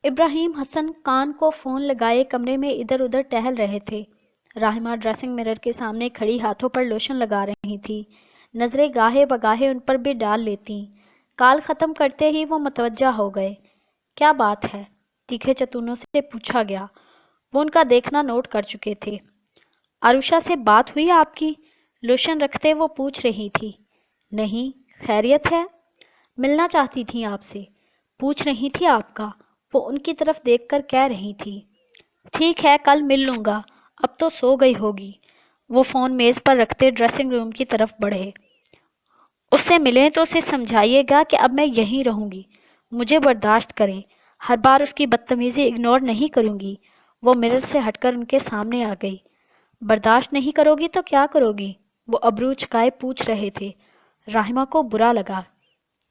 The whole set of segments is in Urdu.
ابراہیم حسن کان کو فون لگائے کمرے میں ادھر ادھر ٹہل رہے تھے۔ راہمہ ڈریسنگ مرر کے سامنے کھڑی ہاتھوں پر لوشن لگا رہی تھی، نظریں گاہے بگاہے ان پر بھی ڈال لیتیں۔ کال ختم کرتے ہی وہ متوجہ ہو گئے۔ کیا بات ہے؟ تیکھے چتونوں سے پوچھا گیا۔ وہ ان کا دیکھنا نوٹ کر چکے تھے۔ عروشہ سے بات ہوئی آپ کی؟ لوشن رکھتے وہ پوچھ رہی تھی۔ نہیں، خیریت ہے؟ ملنا چاہتی تھیں آپ سے، پوچھ رہی تھی آپ کا، وہ ان کی طرف دیکھ کر کہہ رہی تھی۔ ٹھیک ہے، کل مل لوں گا، اب تو سو گئی ہوگی۔ وہ فون میز پر رکھتے ڈریسنگ روم کی طرف بڑھے۔ اس سے ملیں تو اسے سمجھائیے گا کہ اب میں یہیں رہوں گی، مجھے برداشت کریں، ہر بار اس کی بدتمیزی اگنور نہیں کروں گی۔ وہ مرر سے ہٹ کر ان کے سامنے آ گئی۔ برداشت نہیں کرو گی تو کیا کرو گی؟ وہ ابرو چکائے پوچھ رہے تھے۔ راہمہ کو برا لگا۔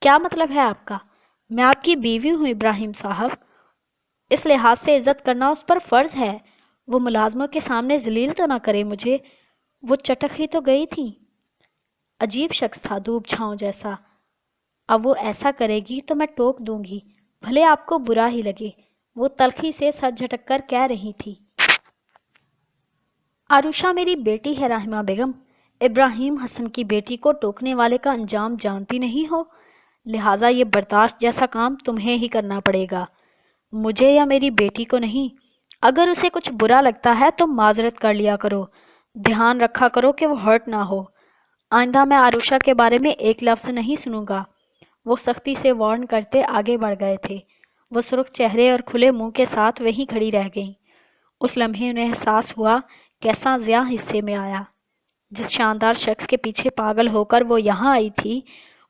کیا مطلب ہے آپ کا؟ میں آپ کی بیوی ہوں ابراہیم صاحب، اس لحاظ سے عزت کرنا اس پر فرض ہے۔ وہ ملازموں کے سامنے ذلیل تو نہ کرے مجھے۔ وہ چٹک ہی تو گئی تھی۔ عجیب شخص تھا، دھوپ چھاؤں جیسا۔ اب وہ ایسا کرے گی تو میں ٹوک دوں گی، بھلے آپ کو برا ہی لگے۔ وہ تلخی سے سر جھٹک کر کہہ رہی تھی۔ عروشہ میری بیٹی ہے راہمہ بیگم، ابراہیم حسن کی بیٹی کو ٹوکنے والے کا انجام جانتی نہیں ہو، لہٰذا یہ برداشت جیسا کام تمہیں ہی کرنا پڑے گا، مجھے یا میری بیٹی کو نہیں۔ اگر اسے کچھ برا لگتا ہے تو معذرت کر لیا کرو، دھیان رکھا کرو کہ وہ ہرٹ نہ ہو۔ آئندہ میں عروشہ کے بارے میں ایک لفظ نہیں سنوں گا۔ وہ سختی سے وارن کرتے آگے بڑھ گئے تھے۔ وہ سرخ چہرے اور کھلے منہ کے ساتھ وہیں کھڑی رہ گئیں۔ اس لمحے انہیں احساس ہوا کیسا ضیاء حصے میں آیا۔ جس شاندار شخص کے پیچھے پاگل ہو کر وہ یہاں آئی تھی،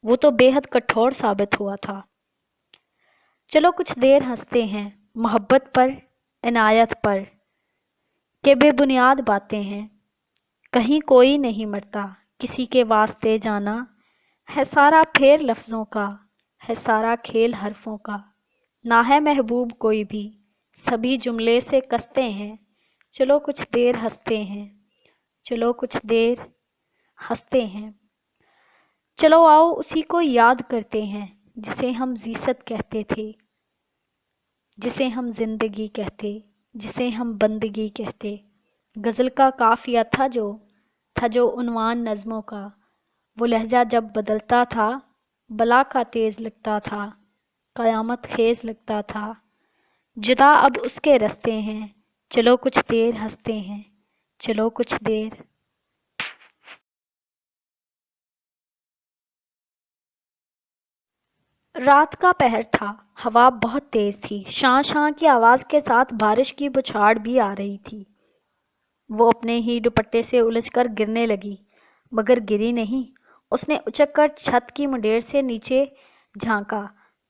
وہ تو بے حد کٹھور ثابت ہوا تھا۔ چلو کچھ دیر ہنستے ہیں، محبت پر، عنایت پر، کہ بے بنیاد باتیں ہیں۔ کہیں کوئی نہیں مرتا، کسی کے واسطے جانا، ہے سارا پھیر لفظوں کا، ہے سارا کھیل حرفوں کا۔ نہ ہے محبوب کوئی بھی، سبھی جملے سے کستے ہیں۔ چلو کچھ دیر ہنستے ہیں، چلو کچھ دیر ہنستے ہیں۔ چلو آؤ اسی کو یاد کرتے ہیں جسے ہم زیست کہتے تھے، جسے ہم زندگی کہتے، جسے ہم بندگی کہتے۔ غزل کا قافیہ تھا جو عنوان نظموں کا۔ وہ لہجہ جب بدلتا تھا، بلا کا تیز لگتا تھا، قیامت خیز لگتا تھا۔ جدا اب اس کے رستے ہیں، چلو کچھ دیر ہنستے ہیں، چلو کچھ دیر۔ رات کا پہر تھا، ہوا بہت تیز تھی، شاں شاں کی آواز کے ساتھ بارش کی بچھاڑ بھی آ رہی تھی۔ وہ اپنے ہی دوپٹے سے الجھ کر گرنے لگی، مگر گری نہیں۔ اس نے اچک کر چھت کی منڈیر سے نیچے جھانکا۔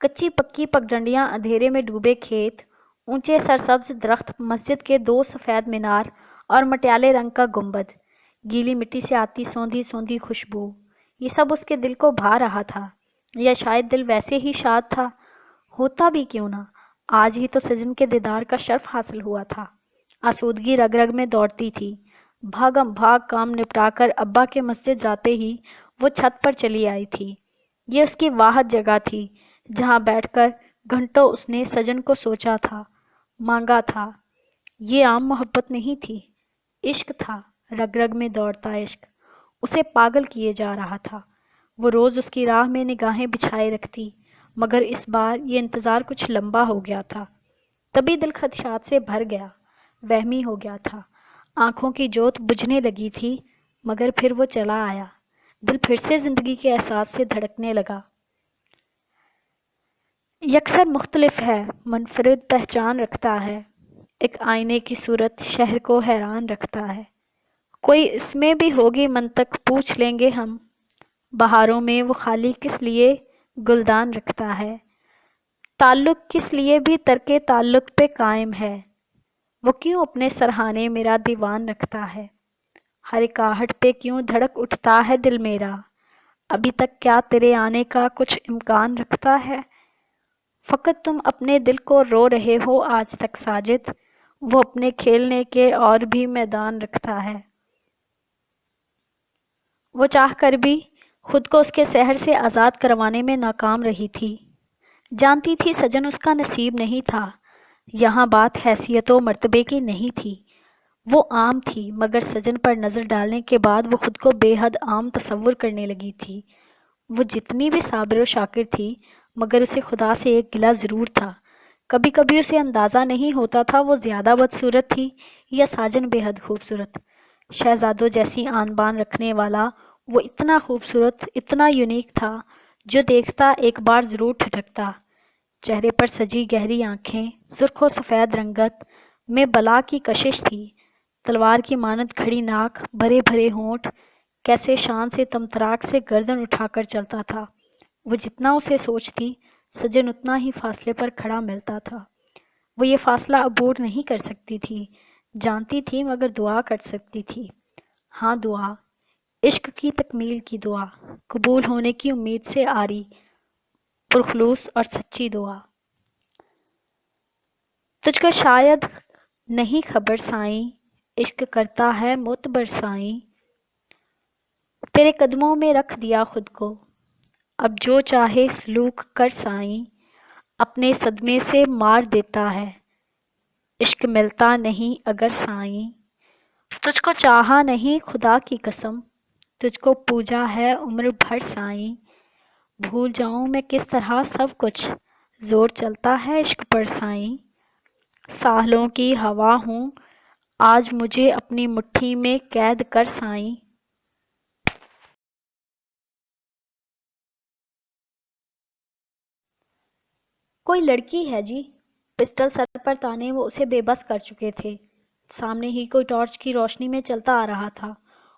کچی پکی پگڈنڈیاں، اندھیرے میں ڈوبے کھیت، اونچے سرسبز درخت، مسجد کے 2 سفید مینار اور مٹیالے رنگ کا گنبد، گیلی مٹی سے آتی سوندھی سوندھی خوشبو، یہ سب اس کے دل کو بھا رہا تھا۔ یا شاید دل ویسے ہی شاد تھا، ہوتا بھی کیوں نہ، آج ہی تو سجن کے دیدار کا شرف حاصل ہوا تھا۔ آسودگی رگ رگ میں دوڑتی تھی۔ بھاگم بھاگ کام نپٹا کر ابا کے مسجد جاتے ہی وہ چھت پر چلی آئی تھی۔ یہ اس کی واحد جگہ تھی جہاں بیٹھ کر گھنٹوں اس نے سجن کو سوچا تھا، مانگا تھا۔ یہ عام محبت نہیں تھی، عشق تھا، رگ رگ میں دوڑتا عشق، اسے پاگل کیے جا رہا تھا۔ وہ روز اس کی راہ میں نگاہیں بچھائے رکھتی، مگر اس بار یہ انتظار کچھ لمبا ہو گیا تھا۔ تبھی دل خدشات سے بھر گیا، وہمی ہو گیا تھا۔ آنکھوں کی جوت بجھنے لگی تھی، مگر پھر وہ چلا آیا۔ دل پھر سے زندگی کے احساس سے دھڑکنے لگا۔ یکسر مختلف ہے، منفرد پہچان رکھتا ہے، ایک آئینے کی صورت شہر کو حیران رکھتا ہے۔ کوئی اس میں بھی ہوگی منطق، پوچھ لیں گے ہم، بہاروں میں وہ خالی کس لیے گلدان رکھتا ہے، تعلق کس لیے بھی ترک تعلق پہ قائم ہے، وہ کیوں اپنے سرہانے میرا دیوان رکھتا ہے، ہر ایک آہٹ پہ کیوں دھڑک اٹھتا ہے دل میرا، ابھی تک کیا تیرے آنے کا کچھ امکان رکھتا ہے، فقط تم اپنے دل کو رو رہے ہو آج تک ساجد، وہ اپنے کھیلنے کے اور بھی میدان رکھتا ہے۔ وہ چاہ کر بھی خود کو اس کے سحر سے آزاد کروانے میں ناکام رہی تھی۔ جانتی تھی سجن اس کا نصیب نہیں تھا، یہاں بات حیثیت و مرتبے کی نہیں تھی، وہ عام تھی، مگر سجن پر نظر ڈالنے کے بعد وہ خود کو بے حد عام تصور کرنے لگی تھی۔ وہ جتنی بھی صابر و شاکر تھی، مگر اسے خدا سے ایک گلہ ضرور تھا۔ کبھی کبھی اسے اندازہ نہیں ہوتا تھا وہ زیادہ بدصورت تھی یا ساجن بے حد خوبصورت۔ شہزادوں جیسی آن بان رکھنے والا وہ اتنا خوبصورت، اتنا یونیک تھا، جو دیکھتا ایک بار ضرور ٹھٹکتا۔ چہرے پر سجی گہری آنکھیں، سرخ و سفید رنگت میں بلا کی کشش تھی، تلوار کی مانند کھڑی ناک، بھرے بھرے ہونٹ، کیسے شان سے تمتراک سے گردن اٹھا کر چلتا تھا۔ وہ جتنا اسے سوچتی، سجن اتنا ہی فاصلے پر کھڑا ملتا تھا۔ وہ یہ فاصلہ عبور نہیں کر سکتی تھی، جانتی تھی، مگر دعا کر سکتی تھی۔ ہاں، دعا، عشق کی تکمیل کی دعا، قبول ہونے کی امید سے آری، پرخلوص اور سچی دعا۔ تجھ کو شاید نہیں خبر سائیں، عشق کرتا ہے معتبر سائیں، تیرے قدموں میں رکھ دیا خود کو، اب جو چاہے سلوک کر سائیں، اپنے صدمے سے مار دیتا ہے، عشق ملتا نہیں اگر سائیں، تجھ کو چاہا نہیں خدا کی قسم، تجھ کو پوجا ہے عمر بھر سائیں، بھول جاؤں میں کس طرح سب کچھ، زور چلتا ہے عشق پر سائیں، ساحلوں کی ہوا ہوں آج مجھے اپنی مٹھی میں قید کر سائیں۔ کوئی لڑکی ہے جی، پسٹل سر پر تانے وہ اسے بے بس کر چکے تھے۔ سامنے ہی کوئی ٹارچ کی روشنی میں چلتا آ رہا تھا۔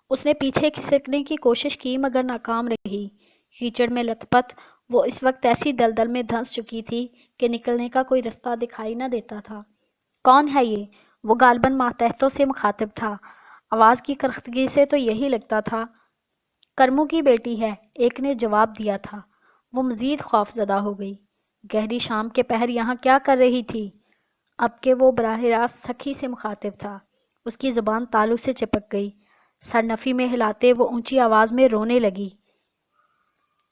اس نے پیچھے کھسکنے کی کوشش کی مگر ناکام رہی۔ کیچڑ میں لت پت وہ اس وقت ایسی دلدل میں دھنس چکی تھی کہ نکلنے کا کوئی رستہ دکھائی نہ دیتا تھا۔ کون ہے یہ؟ وہ غالباً ماتحتوں سے مخاطب تھا۔ آواز کی کرختگی سے تو یہی لگتا تھا۔ کرمو کی بیٹی ہے، ایک نے جواب دیا تھا۔ وہ مزید خوف زدہ ہو گئی۔ گہری شام کے پہر یہاں کیا کر رہی تھی؟ اب کہ وہ براہ راست سکھی سے مخاطب تھا، اس کی زبان تالو سے چپک گئی۔ سر نفی میں ہلاتے وہ اونچی آواز میں رونے لگی۔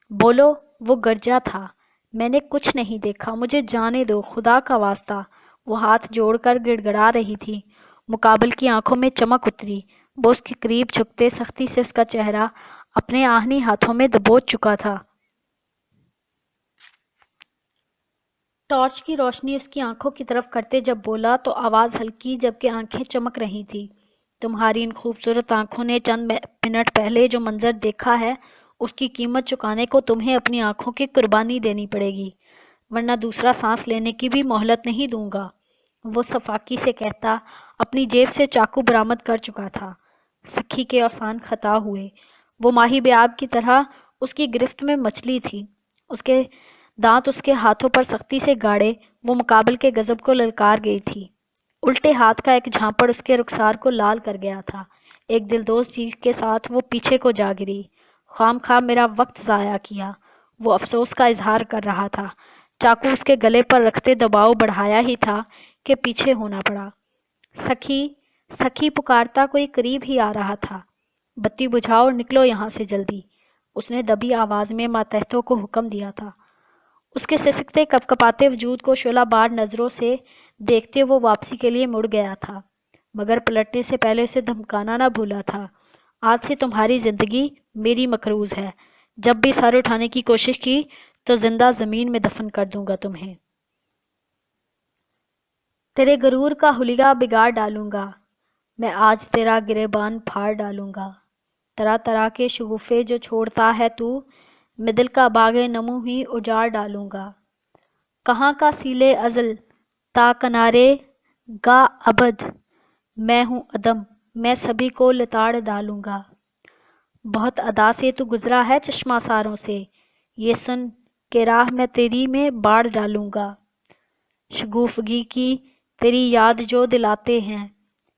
بولو، وہ گرجا تھا۔ میں نے کچھ نہیں دیکھا، مجھے جانے دو، خدا کا واسطہ۔ وہ ہاتھ جوڑ کر گڑ گڑا رہی تھی۔ مقابل کی آنکھوں میں چمک اتری۔ وہ اس کے قریب جھکتے سختی سے اس کا چہرہ اپنے آہنی ہاتھوں میں دبوچ چکا تھا۔ ٹارچ کی روشنی اس کی آنکھوں کی طرف کرتے جب بولا تو آواز ہلکی جبکہ آنکھیں چمک رہی تھی۔ تمہاری ان خوبصورت آنکھوں نے چند منٹ پہلے جو منظر دیکھا ہے اس کی قیمت چکانے کو تمہیں اپنی آنکھوں کی قربانی دینی پڑے گی، ورنہ دوسرا سانس لینے کی بھی مہلت نہیں دوں گا۔ وہ صفاقی سے کہتا اپنی جیب سے چاقو برآمد کر چکا تھا۔ سکھی کے اوسان خطا ہوئے۔ وہ ماہی بیاب کی طرح اس کی گرفت میں مچلی تھی۔ اس کے دانت اس کے ہاتھوں پر سختی سے گاڑے وہ مقابل کے غضب کو للکار گئی تھی۔ الٹے ہاتھ کا ایک جھانپڑ اس کے رخسار کو لال کر گیا تھا۔ ایک دلدوز چیخ کے ساتھ وہ پیچھے کو جا گری۔ خام خواہ میرا وقت ضائع کیا، وہ افسوس کا اظہار کر رہا تھا۔ چاقو اس کے گلے پر رکھتے دباؤ بڑھایا ہی تھا کہ پیچھے ہونا پڑا۔ سکھی، سکھی پکارتا کوئی قریب ہی آ رہا تھا۔ بتی بجھاؤ اور نکلو یہاں سے جلدی، اس نے دبی آواز میں ماتحتوں کو حکم دیا تھا۔ اس کے سسکتے کپ کپاتے وجود کو شعلہ بار نظروں سے دیکھتے وہ واپسی کے لیے مڑ گیا تھا، مگر پلٹنے سے پہلے اسے دھمکانا نہ بھولا تھا۔ آج سے تمہاری زندگی میری مقروض ہے، جب بھی سر اٹھانے کی کوشش کی تو زندہ زمین میں دفن کر دوں گا تمہیں۔ تیرے غرور کا حلیہ بگاڑ ڈالوں گا، میں آج تیرا گریبان پھاڑ ڈالوں گا۔ طرح طرح کے شگوفے جو چھوڑتا ہے تو، میں دل کا باغ نمو ہی اجاڑ ڈالوں گا۔ کہاں کا سیلے ازل تا کنارے گا ابد، میں ہوں عدم، میں سبھی کو لتاڑ ڈالوں گا۔ بہت ادا سے تو گزرا ہے چشمہ ساروں سے، یہ سن کہ راہ میں تیری میں باڑ ڈالوں گا۔ شگوفگی کی تیری یاد جو دلاتے ہیں،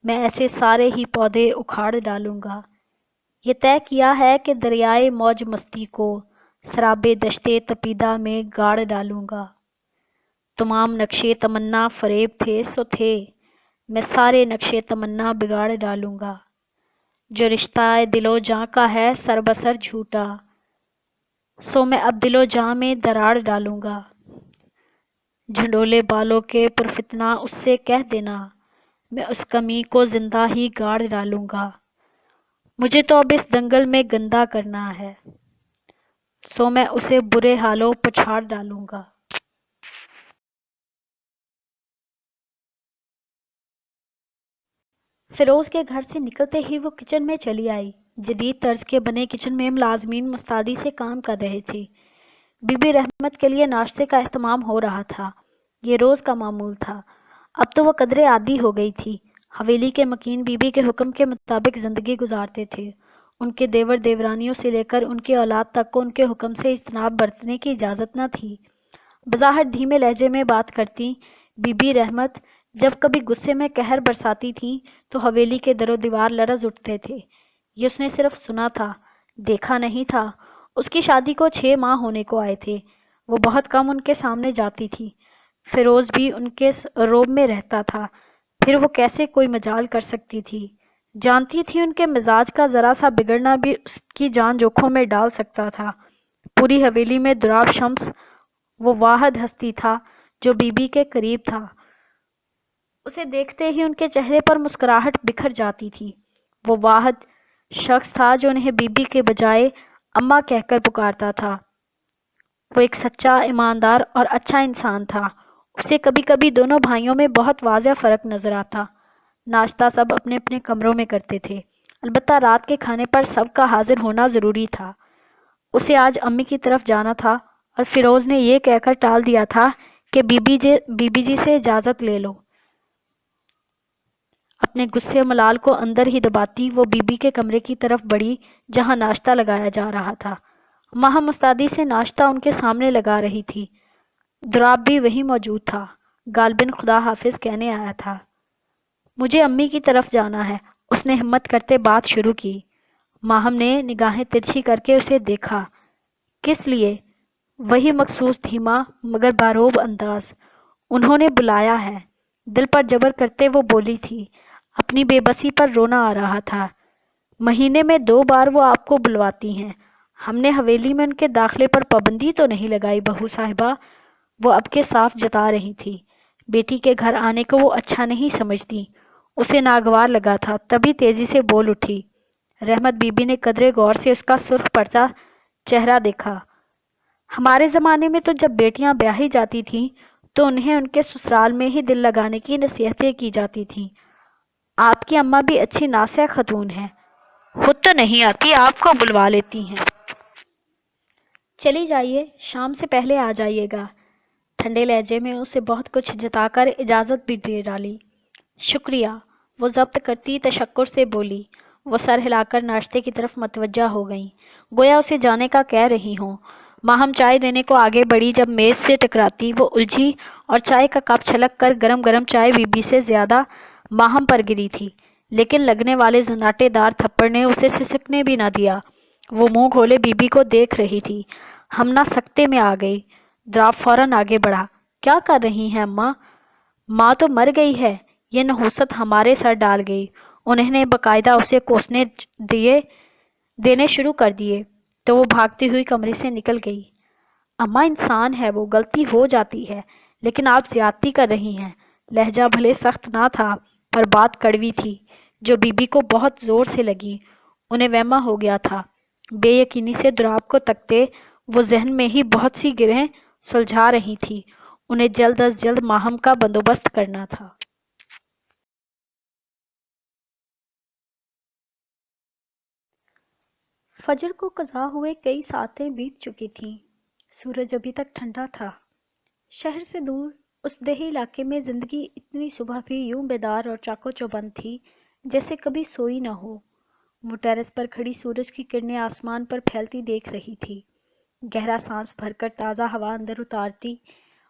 میں ایسے سارے ہی پودے اکھاڑ ڈالوں گا۔ یہ طے کیا ہے کہ دریائے موج مستی کو سرابے دشتے تپیدہ میں گاڑ ڈالوں گا۔ تمام نقشے تمنا فریب تھے سو تھے، میں سارے نقشے تمنا بگاڑ ڈالوں گا۔ جو رشتہ دل و جاں کا ہے سر بسر جھوٹا، سو میں اب دل و جاں میں دراڑ ڈالوں گا۔ جھنڈولے بالوں کے پرفتنا اس سے کہہ دینا، میں اس کمی کو زندہ ہی گاڑ ڈالوں گا۔ مجھے تو اب اس دنگل میں گندا کرنا ہے، سو میں اسے برے حالوں پچھاڑ ڈالوں گا۔ فیروز کے گھر سے نکلتے ہی وہ کچن میں چلی آئی۔ جدید طرز کے بنے کچن میں ملازمین مستعدی سے کام کر رہے تھے۔ بی بی رحمت کے لیے ناشتے کا اہتمام ہو رہا تھا۔ یہ روز کا معمول تھا۔ اب تو وہ قدرے عادی ہو گئی تھی۔ حویلی کے مکین بی بی کے حکم کے مطابق زندگی گزارتے تھے۔ ان کے دیور دیورانیوں سے لے کر ان کی اولاد تک کو ان کے حکم سے اجتناب برتنے کی اجازت نہ تھی۔ بظاہر دھیمے لہجے میں بات کرتی بی بی رحمت جب کبھی غصے میں قہر برساتی تھیں تو حویلی کے در و دیوار لرز اٹھتے تھے۔ یہ اس نے صرف سنا تھا، دیکھا نہیں تھا۔ اس کی شادی کو 6 ماہ ہونے کو آئے تھے۔ وہ بہت کم ان کے سامنے جاتی تھی۔ فیروز بھی ان کے روب میں رہتا تھا، پھر وہ کیسے کوئی مجال کر سکتی تھی؟ جانتی تھی ان کے مزاج کا ذرا سا بگڑنا بھی اس کی جان جوکھوں میں ڈال سکتا تھا۔ پوری حویلی میں دراب شمس وہ واحد ہستی تھا جو بی بی کے قریب تھا۔ اسے دیکھتے ہی ان کے چہرے پر مسکراہٹ بکھر جاتی تھی۔ وہ واحد شخص تھا جو انہیں بی بی کے بجائے اماں کہہ کر پکارتا تھا۔ وہ ایک سچا، ایماندار اور اچھا انسان تھا۔ اسے کبھی کبھی دونوں بھائیوں میں بہت واضح فرق نظر آتا۔ ناشتہ سب اپنے اپنے کمروں میں کرتے تھے، البتہ رات کے کھانے پر سب کا حاضر ہونا ضروری تھا۔ اسے آج امی کی طرف جانا تھا اور فیروز نے یہ کہہ کر ٹال دیا تھا کہ بی بی جی سے اجازت لے لو۔ اپنے غصے ملال کو اندر ہی دباتی وہ بی بی کے کمرے کی طرف بڑھی جہاں ناشتہ لگایا جا رہا تھا۔ ماہ مستعدی سے ناشتہ ان کے سامنے لگا رہی تھی۔ دراب بھی وہیں موجود تھا، غالباً خدا حافظ کہنے آیا تھا۔ مجھے امی کی طرف جانا ہے، اس نے ہمت کرتے بات شروع کی۔ ماہم نے نگاہیں ترچھی کر کے اسے دیکھا۔ کس لیے؟ وہی مخصوص دھیما مگر باروب انداز۔ انہوں نے بلایا ہے، دل پر جبر کرتے وہ بولی تھی۔ اپنی بے بسی پر رونا آ رہا تھا۔ مہینے میں 2 بار وہ آپ کو بلواتی ہیں۔ ہم نے حویلی میں ان کے داخلے پر پابندی تو نہیں لگائی بہو صاحبہ، وہ اب کے صاف جتا رہی تھی۔ بیٹی کے گھر آنے کو وہ اچھا نہیں سمجھتی۔ اسے ناگوار لگا تھا، تبھی تیزی سے بول اٹھی۔ رحمت بی بی نے قدرے غور سے اس کا سرخ پڑتا چہرہ دیکھا۔ ہمارے زمانے میں تو جب بیٹیاں بیاہی جاتی تھیں تو انہیں ان کے سسرال میں ہی دل لگانے کی نصیحتیں کی جاتی تھیں۔ آپ کی اماں بھی اچھی ناصح خاتون ہیں، خود تو نہیں آتی، آپ کو بلوا لیتی ہیں۔ چلی جائیے، شام سے پہلے آ جائیے گا۔ ٹھنڈے لہجے میں اسے بہت کچھ جتا کر اجازت بھی دے ڈالی۔ شکریہ، وہ ضبط کرتی تشکر سے بولی۔ وہ سر ہلا کر ناشتے کی طرف متوجہ ہو گئیں، گویا اسے جانے کا کہہ رہی ہوں۔ ماہم چائے دینے کو آگے بڑھی، جب میز سے ٹکراتی وہ الجھی اور چائے کا کپ چھلک کر گرم گرم چائے بی بی سے زیادہ ماہم پر گری تھی، لیکن لگنے والے زناٹے دار تھپڑ نے اسے سسکنے بھی نہ دیا۔ وہ منہ کھولے بی بی کو دیکھ رہی تھی۔ ہم نہ سکتے میں آ گئی۔ دراب فوراً آگے بڑھا۔ کیا کر رہی ہیں اماں؟ ماں تو مر گئی ہے، یہ نحوست ہمارے سر ڈال گئی۔ انہیں نے باقاعدہ اسے کوسنے دینے شروع کر دیے تو وہ بھاگتی ہوئی کمرے سے نکل گئی۔ اماں انسان ہے، وہ غلطی ہو جاتی ہے، لیکن آپ زیادتی کر رہی ہیں۔ لہجہ بھلے سخت نہ تھا پر بات کڑوی تھی جو بی بی کو بہت زور سے لگی۔ انہیں وہمہ ہو گیا تھا۔ بے یقینی سے دراب کو تکتے وہ ذہن میں ہی بہت سی گرہیں سلجھا رہی تھی۔ انہیں جلد از جلد ماہم کا بندوبست کرنا تھا۔ فجر کو قضا ہوئے کئی ساعتیں بیت چکی تھیں۔ سورج ابھی تک ٹھنڈا تھا۔ شہر سے دور اس دیہی علاقے میں زندگی اتنی صبح بھی یوں بیدار اور چاق و چوبند تھی جیسے کبھی سوئی نہ ہو۔ وہ ٹیرس پر کھڑی سورج کی کرنیں آسمان پر پھیلتی دیکھ رہی تھی۔ گہرا سانس بھر کر تازہ ہوا اندر اتارتی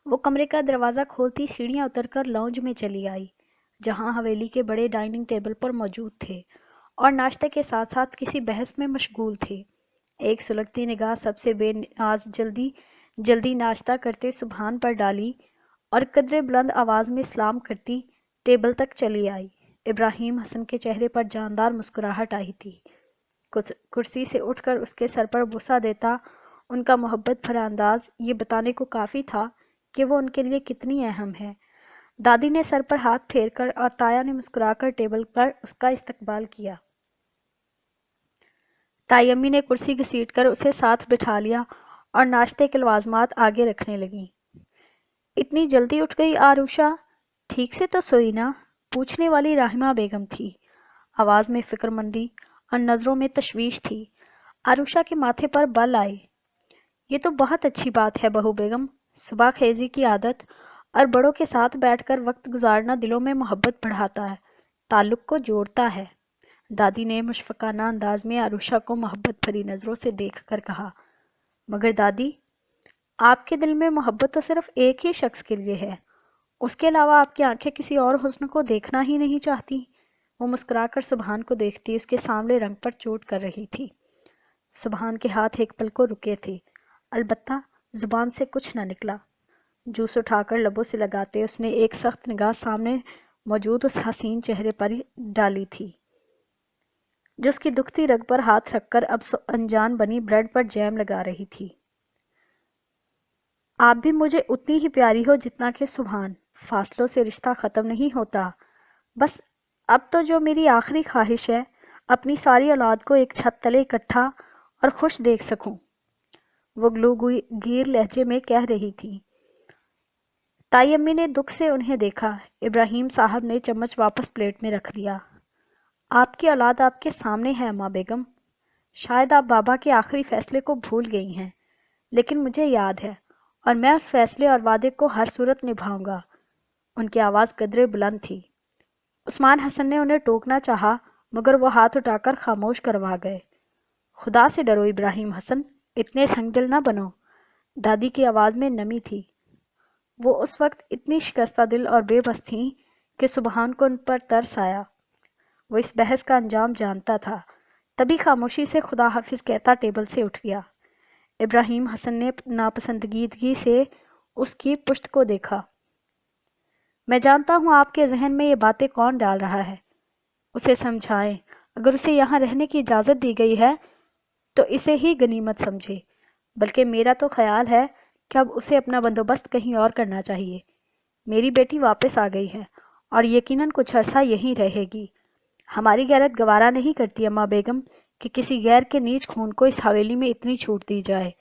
وہ کمرے کا دروازہ کھولتی سیڑھیاں اتر کر لاؤنج میں چلی آئی، جہاں حویلی کے بڑے ڈائننگ ٹیبل پر موجود تھے اور ناشتے کے ساتھ ساتھ کسی بحث میں مشغول تھے۔ ایک سلگتی نگاہ سب سے بے نیاز جلدی ناشتہ کرتے سبحان پر ڈالی اور قدرے بلند آواز میں سلام کرتی ٹیبل تک چلی آئی۔ ابراہیم حسن کے چہرے پر جاندار مسکراہٹ آئی تھی۔ کرسی سے اٹھ کر اس کے سر پر بوسہ دیتا ان کا محبت بھرا انداز یہ بتانے کو کافی تھا کہ وہ ان کے لیے کتنی اہم ہے۔ دادی نے سر پر ہاتھ پھیر کر اور تایا نے مسکرا کر ٹیبل پر اس کا استقبال کیا۔ تائی امی نے کرسی گھسیٹ کر اسے ساتھ بٹھا لیا اور ناشتے کے لوازمات آگے رکھنے لگیں۔ اتنی جلدی اٹھ گئی آروشا؟ ٹھیک سے تو سوئی نا؟ پوچھنے والی رحمہ بیگم تھی۔ آواز میں فکر مندی اور نظروں میں تشویش تھی۔ آروشا کے ماتھے پر بل آئے۔ یہ تو بہت اچھی بات ہے بہو بیگم، صبح خیزی کی عادت اور بڑوں کے ساتھ بیٹھ کر وقت گزارنا دلوں میں محبت بڑھاتا ہے، تعلق کو جوڑتا ہے۔ دادی نے مشفقانہ انداز میں آروشا کو محبت بھری نظروں سے دیکھ کر کہا، مگر دادی، آپ کے دل میں محبت تو صرف ایک ہی شخص کے لیے ہے، اس کے علاوہ آپ کی آنکھیں کسی اور حسن کو دیکھنا ہی نہیں چاہتی۔ وہ مسکرا کر سبحان کو دیکھتی اس کے سامنے رنگ پر چوٹ کر رہی تھی۔ سبحان کے ہاتھ ایک پل کو رکے تھے، البتہ زبان سے کچھ نہ نکلا۔ جوس اٹھا کر لبوں سے لگاتے اس نے ایک سخت نگاہ سامنے موجود اس حسین چہرے پر ڈالی تھی، جس کی دکھتی رگ پر ہاتھ رکھ کر اب انجان بنی بریڈ پر جیم لگا رہی تھی۔ آپ بھی مجھے اتنی ہی پیاری ہو جتنا کہ سبحان، فاصلوں سے رشتہ ختم نہیں ہوتا، بس اب تو جو میری آخری خواہش ہے، اپنی ساری اولاد کو ایک چھت تلے اکٹھا اور خوش دیکھ سکوں، وہ گلو گیر لہجے میں کہہ رہی تھی۔ تائی امی نے دکھ سے انہیں دیکھا۔ ابراہیم صاحب نے چمچ واپس پلیٹ میں رکھ دیا۔ آپ کی اولاد آپ کے سامنے ہے اماں بیگم، شاید آپ بابا کے آخری فیصلے کو بھول گئی ہیں، لیکن مجھے یاد ہے اور میں اس فیصلے اور وعدے کو ہر صورت نبھاؤں گا۔ ان کی آواز قدرے بلند تھی۔ عثمان حسن نے انہیں ٹوکنا چاہا مگر وہ ہاتھ اٹھا کر خاموش کروا گئے۔ خدا سے ڈرو ابراہیم حسن، اتنے سنگ دل نہ بنو۔ دادی کی آواز میں نمی تھی۔ وہ اس وقت اتنی شکستہ دل اور بے بس تھیں کہ سبحان کو ان پر ترس آیا۔ وہ اس بحث کا انجام جانتا تھا، تبھی خاموشی سے خدا حافظ کہتا ٹیبل سے اٹھ گیا۔ ابراہیم حسن نے ناپسندگی سے اس کی پشت کو دیکھا۔ میں جانتا ہوں آپ کے ذہن میں یہ باتیں کون ڈال رہا ہے، اسے سمجھائیں۔ اگر اسے یہاں رہنے کی اجازت دی گئی ہے تو اسے ہی غنیمت سمجھے، بلکہ میرا تو خیال ہے کہ اب اسے اپنا بندوبست کہیں اور کرنا چاہیے۔ میری بیٹی واپس آ گئی ہے اور یقیناً کچھ عرصہ یہیں رہے گی۔ ہماری غیرت گوارا نہیں کرتی اماں بیگم کہ کسی غیر کے نیچ خون کو اس حویلی میں اتنی چھوٹ دی جائے۔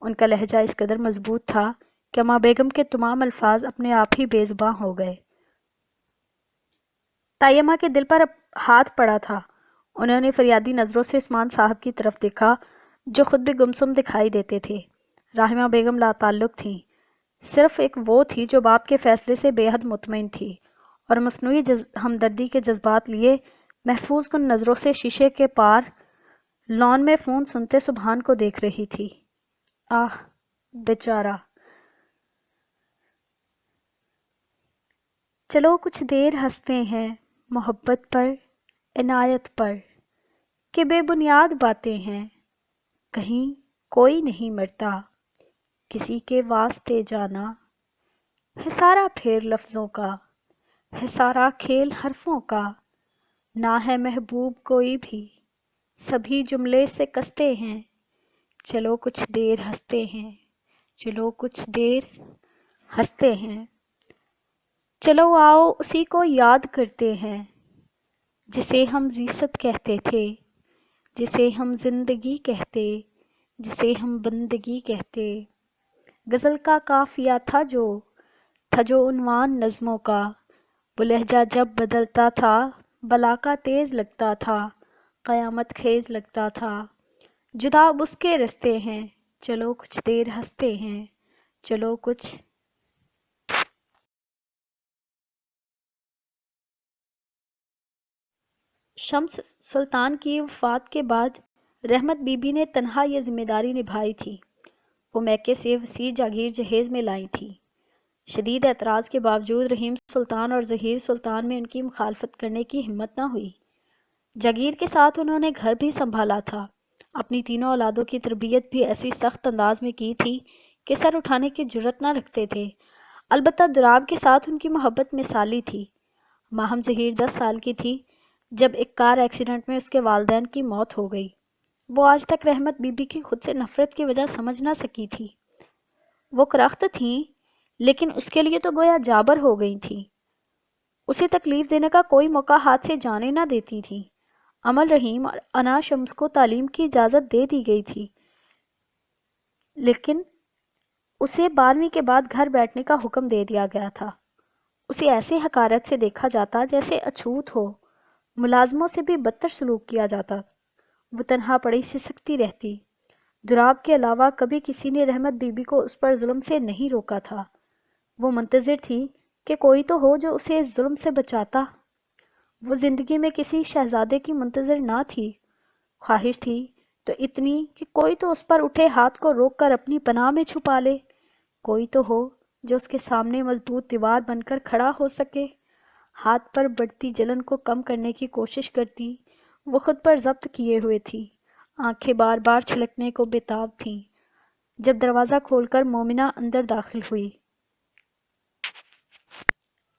ان کا لہجہ اس قدر مضبوط تھا کہ اماں بیگم کے تمام الفاظ اپنے آپ ہی بے زباں ہو گئے۔ تائی اماں کے دل پر ہاتھ پڑا تھا۔ انہوں نے فریادی نظروں سے عثمان صاحب کی طرف دیکھا جو خود بھی گمسم دکھائی دیتے تھے۔ رحمہ بیگم لا تعلق تھیں، صرف ایک وہ تھی جو باپ کے فیصلے سے بے حد مطمئن تھی اور مصنوعی ہمدردی کے جذبات لیے محفوظ کن نظروں سے شیشے کے پار لان میں فون سنتے سبحان کو دیکھ رہی تھی۔ آہ بیچارہ، چلو کچھ دیر ہنستے ہیں محبت پر، عنایت پر، کہ بے بنیاد باتیں ہیں، کہیں کوئی نہیں مرتا، کسی کے واسطے جانا ہے سارا پھیر لفظوں کا، ہے سارا کھیل حرفوں کا، نہ ہے محبوب کوئی بھی، سبھی جملے سے کستے ہیں، چلو کچھ دیر ہنستے ہیں، چلو کچھ دیر ہنستے ہیں، چلو آؤ اسی کو یاد کرتے ہیں جسے ہم زیست کہتے تھے، جسے ہم زندگی کہتے، جسے ہم بندگی کہتے۔ غزل کا قافیہ تھا جو عنوان نظموں کا، وہ لہجہ جب بدلتا تھا بلا کا تیز لگتا تھا، قیامت خیز لگتا تھا، جدا اب اس کے رستے ہیں، چلو کچھ دیر ہنستے ہیں، چلو کچھ شمس سلطان کی وفات کے بعد رحمت بی بی نے تنہا یہ ذمہ داری نبھائی تھی۔ وہ میکے سے وسیع جاگیر جہیز میں لائی تھی۔ شدید اعتراض کے باوجود رحیم سلطان اور ظہیر سلطان میں ان کی مخالفت کرنے کی ہمت نہ ہوئی۔ جاگیر کے ساتھ انہوں نے گھر بھی سنبھالا تھا، اپنی تینوں اولادوں کی تربیت بھی ایسی سخت انداز میں کی تھی کہ سر اٹھانے کی جرت نہ رکھتے تھے۔ البتہ دراب کے ساتھ ان کی محبت مثالی تھی۔ ماہم ظہیر 10 سال کی تھی جب ایک کار ایکسیڈنٹ میں اس کے والدین کی موت ہو گئی۔ وہ آج تک رحمت بی بی کی خود سے نفرت کی وجہ سمجھ نہ سکی تھی۔ وہ کرخت تھیں لیکن اس کے لیے تو گویا جابر ہو گئی تھی، اسے تکلیف دینے کا کوئی موقع ہاتھ سے جانے نہ دیتی تھی۔ امل رحیم اور انا شمس کو تعلیم کی اجازت دے دی گئی تھی، لیکن اسے 12ویں کے بعد گھر بیٹھنے کا حکم دے دیا گیا تھا۔ اسے ایسے حقارت سے دیکھا جاتا جیسے اچھوت ہو، ملازموں سے بھی بدتر سلوک کیا جاتا۔ وہ تنہا پڑی سے سکتی رہتی۔ دراب کے علاوہ کبھی کسی نے رحمت بی بی کو اس پر ظلم سے نہیں روکا تھا۔ وہ منتظر تھی کہ کوئی تو ہو جو اسے اس ظلم سے بچاتا۔ وہ زندگی میں کسی شہزادے کی منتظر نہ تھی، خواہش تھی تو اتنی کہ کوئی تو اس پر اٹھے ہاتھ کو روک کر اپنی پناہ میں چھپا لے، کوئی تو ہو جو اس کے سامنے مضبوط دیوار بن کر کھڑا ہو سکے۔ ہاتھ پر بڑھتی جلن کو کم کرنے کی کوشش کرتی، وہ خود پر ضبط کیے ہوئے تھی، آنکھیں بار بار چھلکنے کو بےتاب تھیں۔ جب دروازہ کھول کر مومنہ اندر داخل ہوئی۔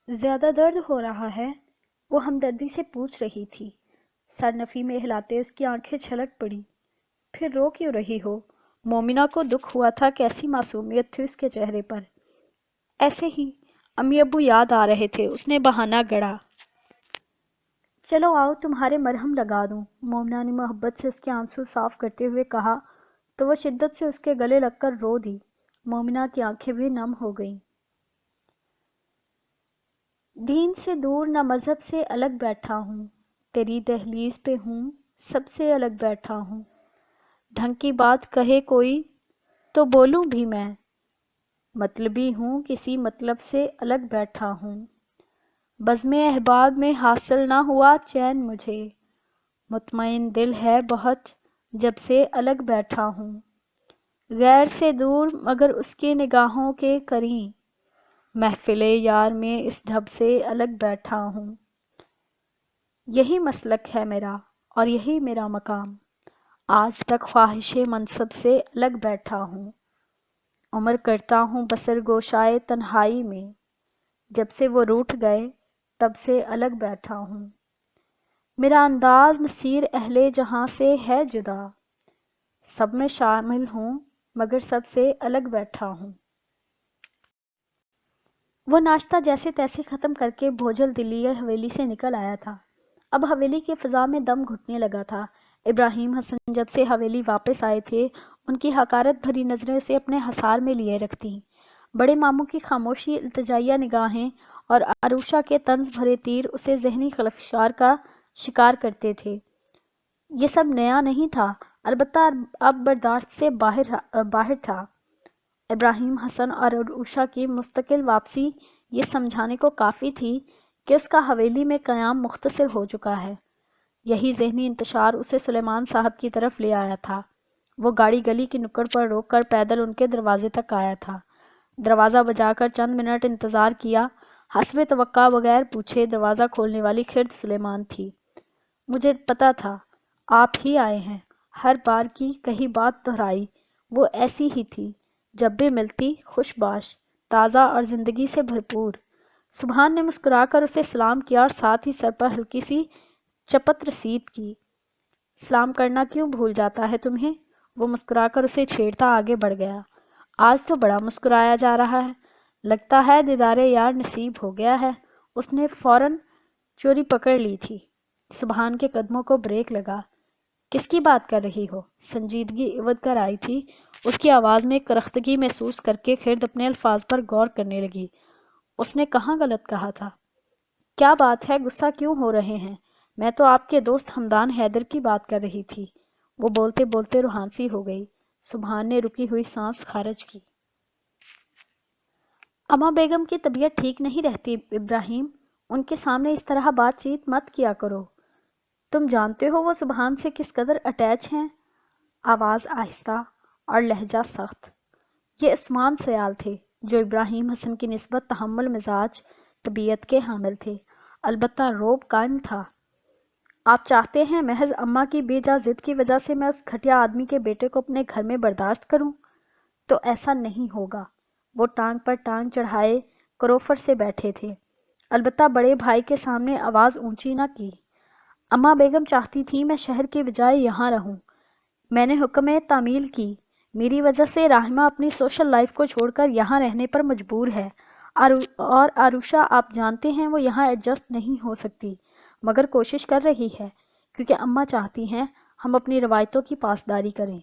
زیادہ درد ہو رہا ہے؟ وہ ہمدردی سے پوچھ رہی تھی۔ سر نفی میں ہلاتے اس کی آنکھیں چھلک پڑی۔ پھر رو کیوں رہی ہو؟ مومنہ کو دکھ ہوا تھا کہ ایسی معصومیت تھی اس کے چہرے پر۔ ایسے ہی، امی ابو یاد آ رہے تھے، اس نے بہانہ گڑھا۔ چلو آؤ تمہارے مرہم لگا دوں، مومنہ نے محبت سے اس کے آنسو صاف کرتے ہوئے کہا تو وہ شدت سے اس کے گلے لگ کر رو دی۔ مومنہ کی آنکھیں بھی نم ہو گئیں۔ دین سے دور نہ مذہب سے الگ بیٹھا ہوں، تیری دہلیز پہ ہوں سب سے الگ بیٹھا ہوں، ڈھنگ کی بات کہے کوئی تو بولوں بھی میں، مطلبی ہوں کسی مطلب سے الگ بیٹھا ہوں، بزم احباب میں حاصل نہ ہوا چین مجھے، مطمئن دل ہے بہت جب سے الگ بیٹھا ہوں، غیر سے دور مگر اس کے نگاہوں کے قریب، محفل یار میں اس ڈھب سے الگ بیٹھا ہوں، یہی مسلک ہے میرا اور یہی میرا مقام، آج تک خواہش منصب سے الگ بیٹھا ہوں، عمر کرتا ہوں بسر گوشائے تنہائی میں، جب سے وہ روٹھ گئے تب سے الگ بیٹھا ہوں، میرا انداز نصیر اہل جہاں سے ہے جدا، سب میں شامل ہوں مگر سب سے الگ بیٹھا ہوں۔ وہ ناشتہ جیسے تیسے ختم کر کے بھوجل دلی حویلی سے نکل آیا تھا۔ اب حویلی کی فضا میں دم گھٹنے لگا تھا۔ ابراہیم حسن جب سے حویلی واپس آئے تھے، ان کی حقارت بھری نظریں اسے اپنے حصار میں لیے رکھتیں۔ بڑے ماموں کی خاموشی، التجائیہ نگاہیں اور عروشہ کے طنز بھرے تیر اسے ذہنی خلفشار کا شکار کرتے تھے۔ یہ سب نیا نہیں تھا، البتہ اب برداشت سے باہر تھا۔ ابراہیم حسن اور عروشہ کی مستقل واپسی یہ سمجھانے کو کافی تھی کہ اس کا حویلی میں قیام مختصر ہو چکا ہے۔ یہی ذہنی انتشار اسے سلیمان صاحب کی طرف لے آیا تھا۔ وہ گاڑی گلی کی نکڑ پر روک کر پیدل ان کے دروازے تک آیا تھا۔ دروازہ بجا کر چند منٹ انتظار کیا۔ حسب توقع بغیر پوچھے دروازہ کھولنے والی خرد سلیمان تھی۔ مجھے پتا تھا آپ ہی آئے ہیں، ہر بار کی کہی بات دہرائی۔ وہ ایسی ہی تھی، جب بھی ملتی خوش باش، تازہ اور زندگی سے بھرپور۔ سبحان نے مسکرا کر اسے سلام کیا اور ساتھ ہی سر پر ہلکی سی چپت رسید کی۔ سلام کرنا کیوں بھول جاتا ہے تمہیں؟ وہ مسکرا کر اسے چھیڑتا آگے بڑھ گیا۔ آج تو بڑا مسکرایا جا رہا ہے، لگتا ہے دیدار یار نصیب ہو گیا ہے۔ اس نے فوراً چوری پکڑ لی تھی۔ سبحان کے قدموں کو بریک لگا۔ کس کی بات کر رہی ہو؟ سنجیدگی عوض کر آئی تھی اس کی آواز میں۔ کرختگی محسوس کر کے خرد اپنے الفاظ پر غور کرنے لگی۔ اس نے کہاں غلط کہا تھا؟ کیا بات ہے، غصہ کیوں ہو رہے ہیں؟ میں تو آپ کے دوست حمدان حیدر کی بات کر رہی تھی۔ وہ بولتے بولتے روحانسی ہو گئی۔ سبحان نے رکی ہوئی سانس خارج کی۔ اما بیگم کی طبیعت ٹھیک نہیں رہتی ابراہیم، ان کے سامنے اس طرح بات چیت مت کیا کرو۔ تم جانتے ہو وہ سبحان سے کس قدر اٹیچ ہیں؟ آواز آہستہ اور لہجہ سخت۔ یہ عثمان سیال تھے جو ابراہیم حسن کی نسبت تحمل مزاج طبیعت کے حامل تھے، البتہ روب قائم تھا۔ آپ چاہتے ہیں محض اماں کی بے جا ضد کی وجہ سے میں اس گھٹیا آدمی کے بیٹے کو اپنے گھر میں برداشت کروں؟ تو ایسا نہیں ہوگا۔ وہ ٹانگ پر ٹانگ چڑھائے کروفر سے بیٹھے تھے، البتہ بڑے بھائی کے سامنے آواز اونچی نہ کی۔ اماں بیگم چاہتی تھی میں شہر کے بجائے یہاں رہوں۔ میں نے حکم تعمیل کی، میری وجہ سے راہمہ اپنی سوشل لائف کو چھوڑ کر یہاں رہنے پر مجبور ہے، اور عروشہ آپ جانتے ہیں وہ یہاں ایڈجسٹ نہیں ہو سکتی، مگر کوشش کر رہی ہے کیونکہ اماں چاہتی ہیں ہم اپنی روایتوں کی پاسداری کریں،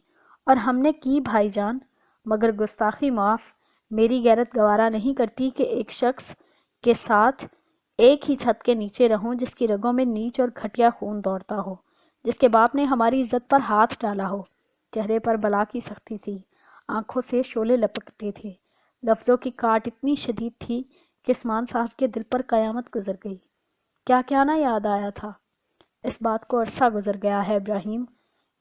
اور ہم نے کی بھائی جان، مگر گستاخی معاف، میری غیرت گوارا نہیں کرتی کہ ایک شخص کے ساتھ ایک ہی چھت کے نیچے رہوں جس کی رگوں میں نیچ اور گھٹیا خون دوڑتا ہو، جس کے باپ نے ہماری عزت پر ہاتھ ڈالا ہو۔ چہرے پر بلا کی سختی تھی، آنکھوں سے شعلے لپکتے تھے، لفظوں کی کاٹ اتنی شدید تھی کہ عثمان صاحب کے دل پر قیامت گزر گئی۔ کیا کیا نہ یاد آیا تھا۔ اس بات کو عرصہ گزر گیا ہے ابراہیم،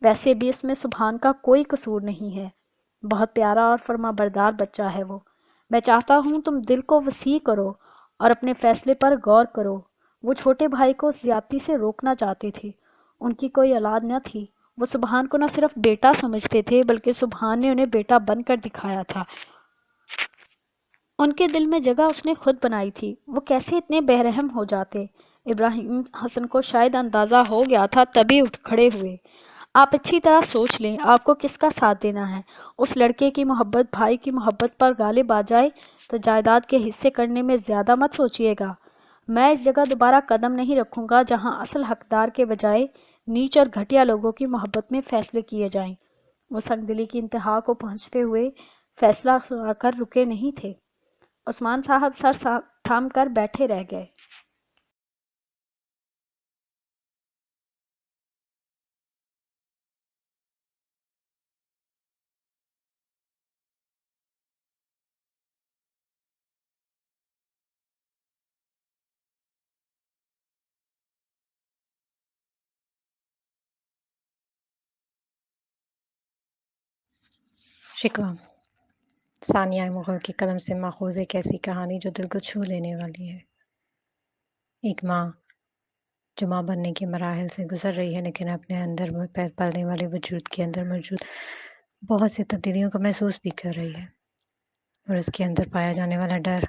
ویسے بھی اس میں سبحان کا کوئی قصور نہیں ہے، بہت پیارا اور فرما بردار بچہ ہے وہ۔ میں چاہتا ہوں تم دل کو وسیع کرو اور اپنے فیصلے پر غور کرو۔ وہ چھوٹے بھائی کو زیادتی سے روکنا چاہتے تھے، ان کی کوئی اولاد نہ تھی، وہ سبحان کو نہ صرف بیٹا سمجھتے تھے بلکہ سبحان نے انہیں بیٹا بن کر دکھایا تھا۔ ان کے دل میں جگہ اس نے خود بنائی تھی، وہ کیسے اتنے بے رحم ہو جاتے؟ ابراہیم حسن کو شاید اندازہ ہو گیا تھا، تبھی اٹھ کھڑے ہوئے۔ آپ اچھی طرح سوچ لیں آپ کو کس کا ساتھ دینا ہے۔ اس لڑکے کی محبت بھائی کی محبت پر غالب آ جائے تو جائیداد کے حصے کرنے میں زیادہ مت سوچیے گا۔ میں اس جگہ دوبارہ قدم نہیں رکھوں گا جہاں اصل حقدار کے بجائے نیچ اور گھٹیا لوگوں کی محبت میں فیصلے کیے جائیں۔ وہ سنگ دلی کی انتہا کو پہنچتے ہوئے فیصلہ سنا کر رکے نہیں تھے۔ عثمان صاحب سر تھام کر بیٹھے رہ گئے۔ شکوہ ثانیہ مغل کی قلم سے ماخوذ ایک ایسی کہانی جو دل کو چھو لینے والی ہے۔ ایک ماں جو ماں بننے کے مراحل سے گزر رہی ہے لیکن اپنے اندر پلنے والے وجود کے اندر موجود بہت سی تبدیلیوں کو محسوس بھی کر رہی ہے، اور اس کے اندر پایا جانے والا ڈر،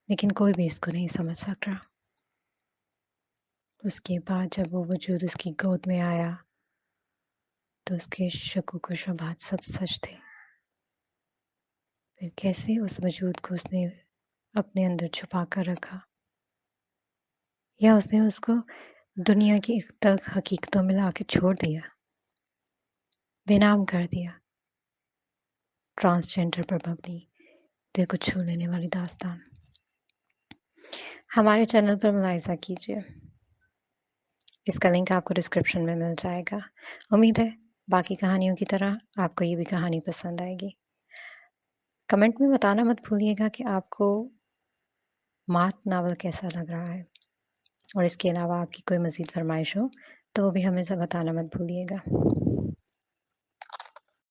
لیکن کوئی بھی اس کو نہیں سمجھ سک رہا۔ اس کے بعد جب وہ وجود اس کی گود میں آیا تو اس کے شکوک و شبہات سب سچ تھے۔ پھر کیسے اس وجود کو اس نے اپنے اندر چھپا کر رکھا، یا اس نے اس کو دنیا کی تلخ حقیقتوں میں لا کے چھوڑ دیا، بے نام کر دیا۔ ٹرانسجینڈر پر مبنی دل کو چھو لینے والی داستان ہمارے چینل پر ملاحظہ کیجیے، اس کا لنک آپ کو ڈسکرپشن میں مل جائے گا۔ امید ہے باقی کہانیوں کی طرح آپ کو یہ بھی کہانی پسند آئے گی۔ کمنٹ میں بتانا مت بھولیے گا کہ آپ کو مات ناول کیسا لگ رہا ہے، اور اس کے علاوہ آپ کی کوئی مزید فرمائش ہو تو وہ بھی ہمیں بتانا مت بھولیے گا۔